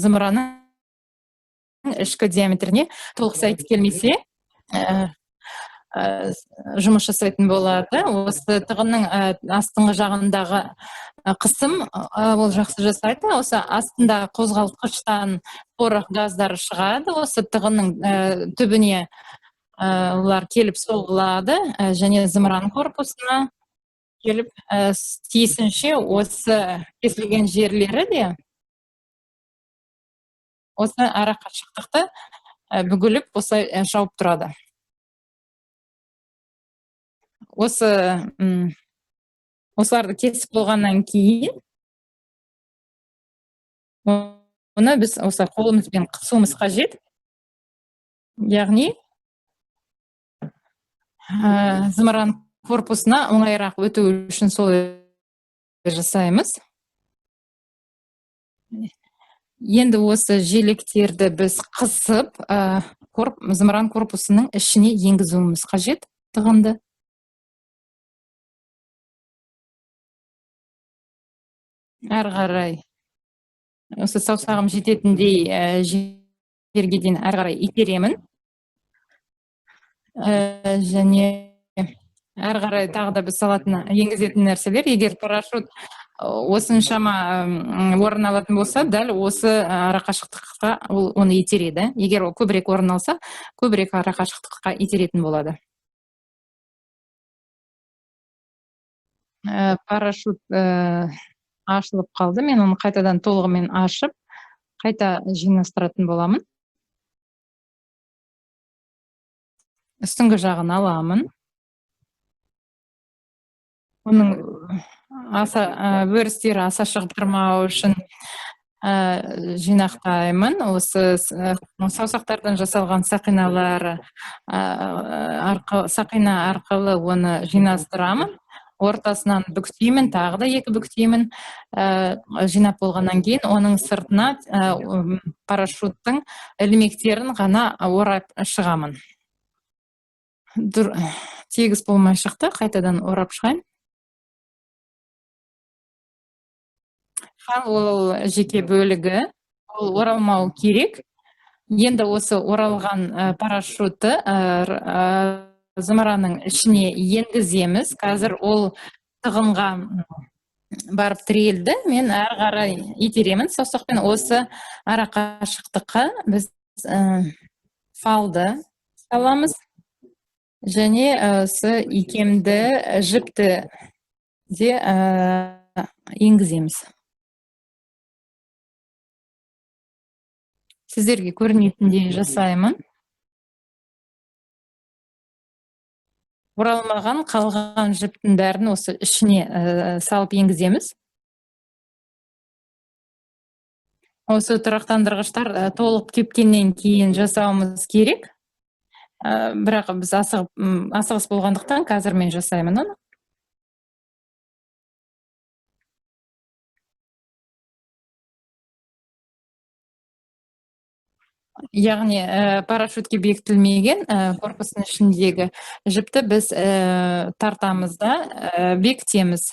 зымыранның ішкі диаметріне толық сәйкес келмесе, жұмыс жасайтын болады. Осы тығынның астыңғы жағындағы қысым ол жақсы жасайды. Осы астында қозғалтқыштан порох газдары шығады. Осы тығынның түбіне олар келіп соғылады және зымыран корпусына келіп тиісінше осы кесілген жерлері де осы ара қашықтықты бүгіліп осылай жауып тұрады. Осыларды кесіп болғаннан кейін оны біз осы қолымызбен қысуымыз қажет. Яғни зымыран корпусына оңайырақ өту үшін солай жасаймыз. Енді осы желектерді біз қысып зымыран корпусының ішіне енгізуіміз қажет тығынды. әрі қарай осы саусағым жететіндей жерге дейін әрі қарай итеремін. Және әрі қарай тағы да біз енгізетін нәрселер, егер парашют осыншама орын алатын болса, дәл осы арақашықтыққа оны итереді. Егер ол көбірек орын алса, көбірек арақашықтыққа итеретін болады. Парашют ашылып қалды. Мен оны қайтадан толығымен ашып, қайта жинастыратын боламын. Үстіңгі жағын аламын. Оның өрістері аса шығып тұрмау үшін жинақтаймын. Осы саусақтардан жасалған сақина арқылы оны жинастырамын. Ортасынан бүктеймін, тағы да 2 бүктеймін. Жинап болғаннан кейін оның сыртына парашюттың ілмектерін ғана орап шығамын. Тегіс болмай шықты, қайтадан орап шығайын. Ол жеке бөлігі, ол оралмау керек. Енді осы оралған парашютты зымыранның ішіне енгіземіз. Қазір ол тығынға барып тірелді. Мен әрі қарай итеремін саусақпен. Осы арақашықтыққа біз фалды саламыз. Және осы икемді жіпті де енгіземіз. Сіздерге көрінетіндей жасаймын. Оралмаған қалған жіптің бәрін осы ішіне салып енгіземіз. Осы тұрақтандырғыштар толық кепкеннен кейін жасауымыз керек. Бірақ біз асығыс болғандықтан қазір мен жасаймын оны. Яғни парашютке бекітілмеген корпустың ішіндегі жіпті біз тартамыз да бекітеміз.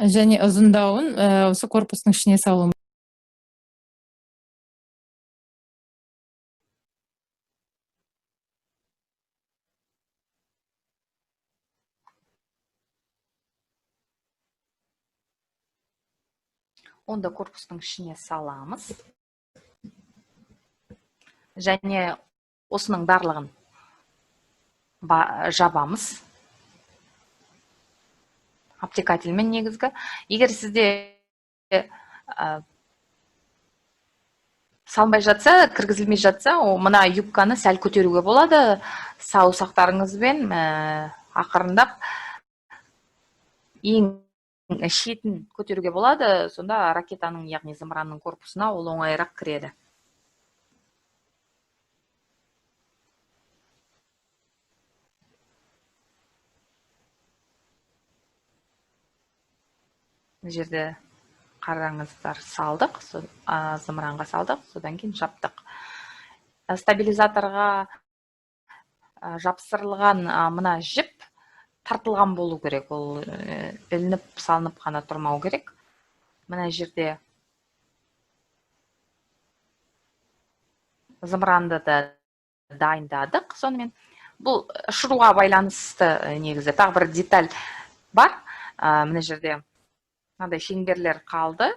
Және ұзындауын осы корпустың ішіне салуымыз. Онда корпустың ішіне саламыз. Және осының барлығын жабамыз. Аппликательмен негізгі. Егер сізде салынбай жатса, кіргізілмей жатса, мына юбканы сәл көтеруге болады. Саусақтарыңызбен ақырындап ең шетін көтеруге болады. Сонда ракетаның, яғни зымыранның корпусына ол оңайырақ кіреді. Жерде қараңыздар, салдық, зымыранға салдық, содан кейін жаптық. Стабилизаторға жапсырылған мына жіп тартылған болу керек. Ол ілініп, салынып қана тұрмау керек. Мына жерде зымыранды да дайындадық. Сонымен бұл ұшыруға байланысты негізі тағы бір деталь бар. Мына жерде мынандай шеңберлер қалды.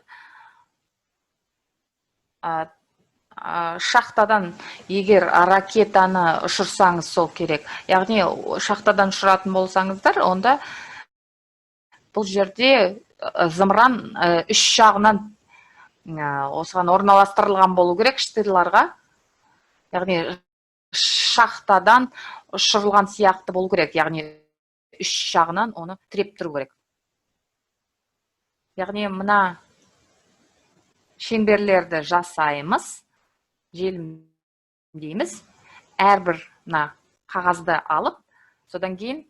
Шахтадан егер ракетаны ұшырсаңыз сол керек. Яғни шахтадан ұшыратын болсаңыздар, онда бұл жерде зымыран үш жағынан осыған орналастырылған болу керек штырларға. Яғни шахтадан ұшырылған сияқты болу керек. Яғни үш жағынан оны тіреп тұру керек. Яғни мына шеңберлерді жасаймыз. Желімдейміз. Әрбір қағазды алып, содан кейін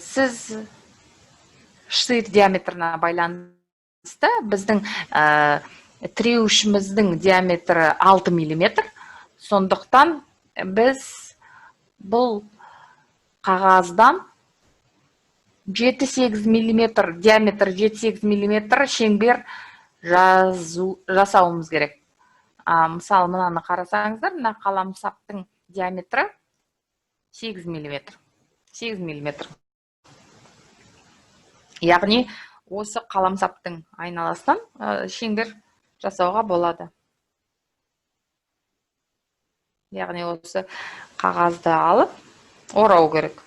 сіз штыр диаметрына байланысты біздің тіреуішіміздің диаметрі 6 мм. Сондықтан біз бұл қағаздан 7-8 мм, диаметр 7-8 мм шеңбер жасауымыз керек. Мысалы, мынаны қарасаңыздар, мына қаламсаптың диаметрі 8 мм. 8 мм. Яғни, осы қаламсаптың айналасынан шеңбер жасауға болады. Яғни, осы қағазды алып, орау керек.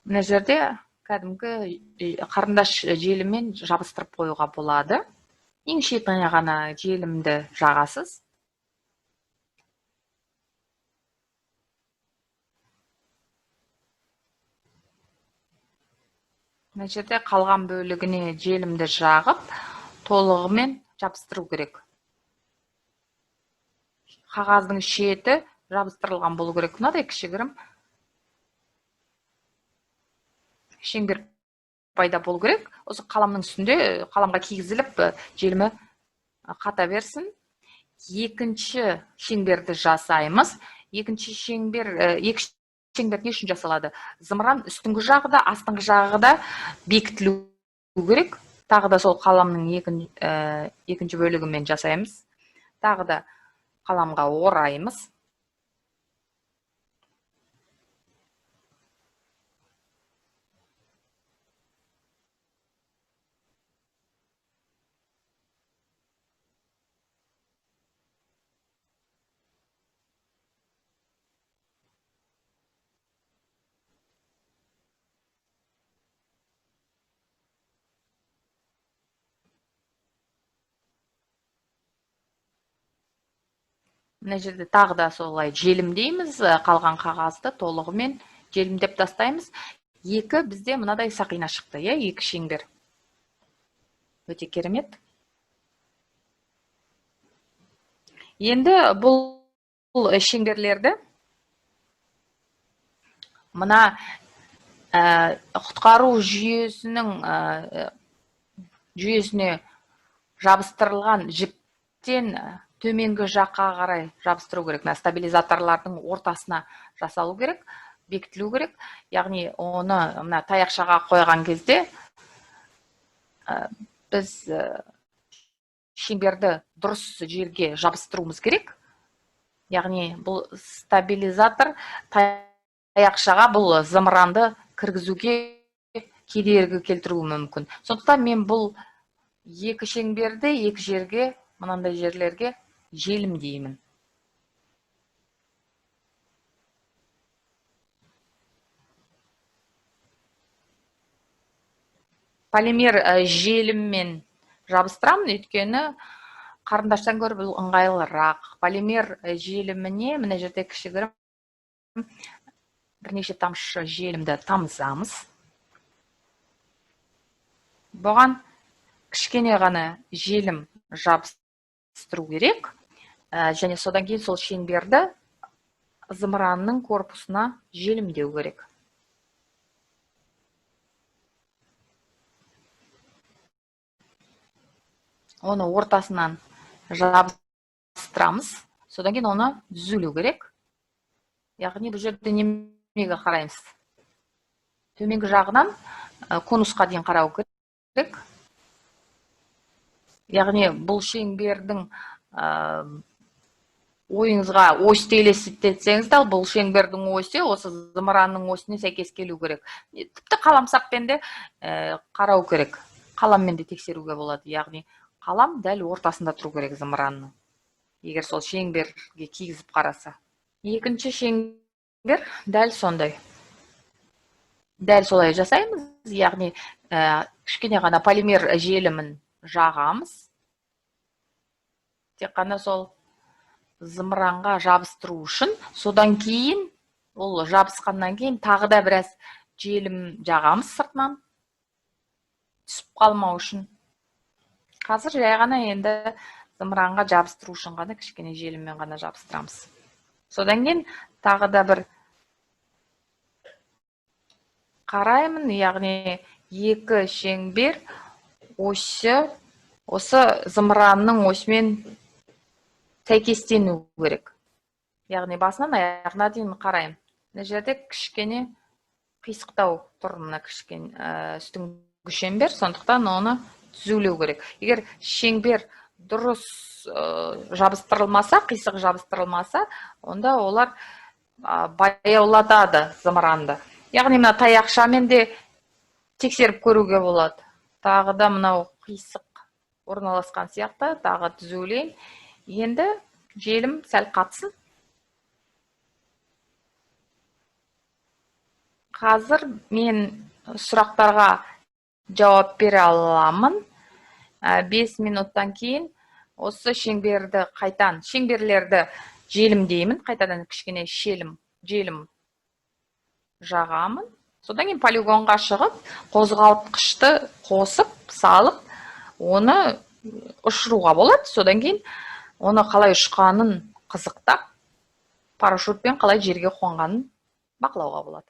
Мына жерде кәдімгі қарындаш желіммен жабыстырып қоюға болады. Ең шетіне ғана желімді жағасыз. Мына жерде қалған бөлігіне желімді жағып, толығымен жабыстыру керек. Қағаздың шеті жабыстырылған болу керек. Мынадай кішігірім шеңбер пайда болу керек. Осы қаламның үстінде қаламға кигізіліп, желімі қата берсін. Екінші шеңберді жасаймыз. Екінші шеңбер не үшін жасалады? Зымыран үстіңгі жағы да, астыңғы жағы да бекітілу керек. Тағы да сол қаламның екінші бөлігімен жасаймыз. Тағы да қаламға ораймыз. Мына жерде тағы да солай желімдейміз, қалған қағазды толығымен желімдеп тастаймыз. Екі бізде мынадай сақина шықты, екі шеңбер. Өте керемет. Енді бұл шеңберлерді мына құтқару жүйесіне жабыстырылған жіптен төменгі жаққа қарай жабыстыру керек. Стабилизаторлардың ортасына жасалу керек, бекітілу керек. Яғни, оны таяқшаға қойған кезде біз шеңберді дұрыс жерге жабыстыруымыз керек. Яғни, бұл стабилизатор таяқшаға бұл зымыранды кіргізуге кедергі келтіруі мүмкін. Сондықтан мен бұл екі шеңберді екі жерге, мынандай жерлерге желімдеймін. Полимер желіммен жабыстырамын, өйткені қарындаштан гөрі бұл ыңғайлырақ. Полимер желіміне мына жерде кішігірім бірнеше тамшы желімді тамызамыз. Бұған кішкене ғана желім жабыстыру керек. Және содан кейін сол шеңберді зымыранның корпусына желімдеу керек. Оны ортасынан жабыстырамыз. Содан кейін оны түзілу керек. Яғни бұл жерде немеге қараймыз. Төменгі жағынан конусқа дейін қарау керек. Яғни бұл шеңбердің ойыңызға осьті елестетсеңіз, бұл шеңбердің осьті осы зымыранның осьтіне сәйкес келу керек. Тіпті қаламсаппен де қарау керек. Қаламмен де тексеруге болады. Яғни қалам дәл ортасында тұру керек зымыранның. Егер сол шеңберге кигізіп қараса. Екінші шеңбер дәл сондай. Дәл солай жасаймыз. Яғни кішкене ғана полимер желімін жағамыз. Тек қана сол зымыранға жабыстыру үшін, содан кейін, ол жабысқаннан кейін тағы да біраз желім жағамыз сыртынан, түсіп қалмау үшін. Қазір жай ғана енді зымыранға жабыстыру үшін ғана кішкене желіммен ғана жабыстырамыз. Содан кейін тағы да бір қараймын, яғни екі шеңбер осы зымыранның осымен сәйкестену керек. Яғни басынан аяғына дейін қараймын. Мына жерде кішкене қисықтау тұр, мына кішкене үстіңгі шеңбер, сондықтан оны түзулеу керек. Егер шеңбер дұрыс жабыстырылмаса, қисық жабыстырылмаса, онда олар баяулатады зымыранды. Яғни мына таяқшамен де тексеріп көруге болады. Тағы да мынау қисық орналасқан сияқты, тағы түзулеймін. Енді желім сәл қатсын. Қазір мен сұрақтарға жауап бере аламын. 5 минуттан кейін осы шеңберлерді желімдеймін, қайтадан кішкене желім жағамын. Содан кейін полигонға шығып, қозғалтқышты қосып, салып, оны ұшыруға болады. Содан кейін оны қалай ұшқанын қызықтап, парашютпен қалай жерге қонғанын бақылауға болады.